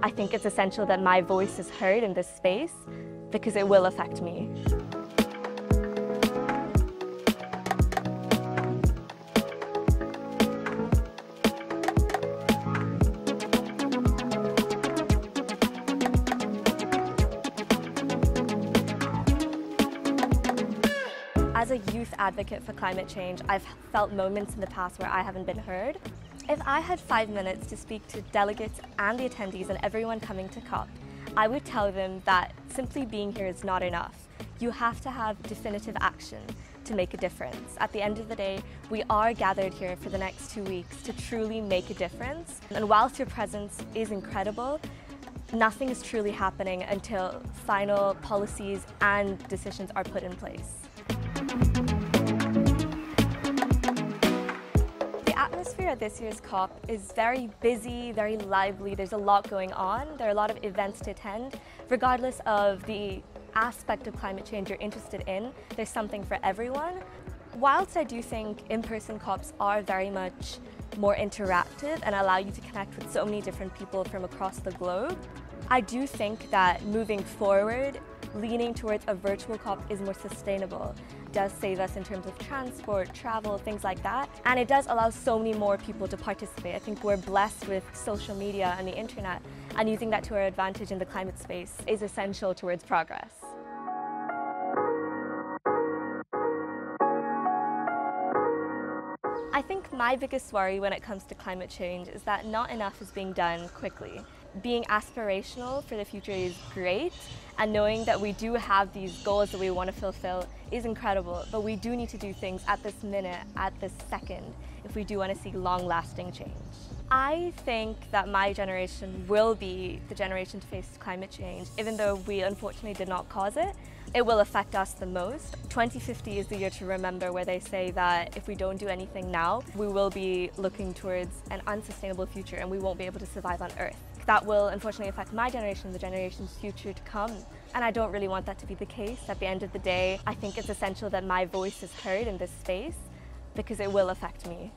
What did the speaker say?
I think it's essential that my voice is heard in this space because it will affect me. As a youth advocate for climate change, I've felt moments in the past where I haven't been heard. If I had 5 minutes to speak to delegates and the attendees and everyone coming to COP, I would tell them that simply being here is not enough. You have to have definitive action to make a difference. At the end of the day, we are gathered here for the next 2 weeks to truly make a difference. And whilst your presence is incredible, nothing is truly happening until final policies and decisions are put in place. The atmosphere at this year's COP is very busy, very lively. There's a lot going on. There are a lot of events to attend. Regardless of the aspect of climate change you're interested in, there's something for everyone. Whilst I do think in-person COPs are very much more interactive and allow you to connect with so many different people from across the globe, I do think that moving forward, leaning towards a virtual COP is more sustainable. It does save us in terms of transport, travel, things like that. And it does allow so many more people to participate. I think we're blessed with social media and the internet, and using that to our advantage in the climate space is essential towards progress. I think my biggest worry when it comes to climate change is that not enough is being done quickly. Being aspirational for the future is great, and knowing that we do have these goals that we want to fulfill is incredible, but we do need to do things at this minute, at this second, if we do want to see long-lasting change. I think that my generation will be the generation to face climate change, even though we unfortunately did not cause it. It will affect us the most. 2050 is the year to remember, where they say that if we don't do anything now, we will be looking towards an unsustainable future and we won't be able to survive on Earth. That will unfortunately affect my generation, the generation's future to come. And I don't really want that to be the case. At the end of the day, I think it's essential that my voice is heard in this space because it will affect me.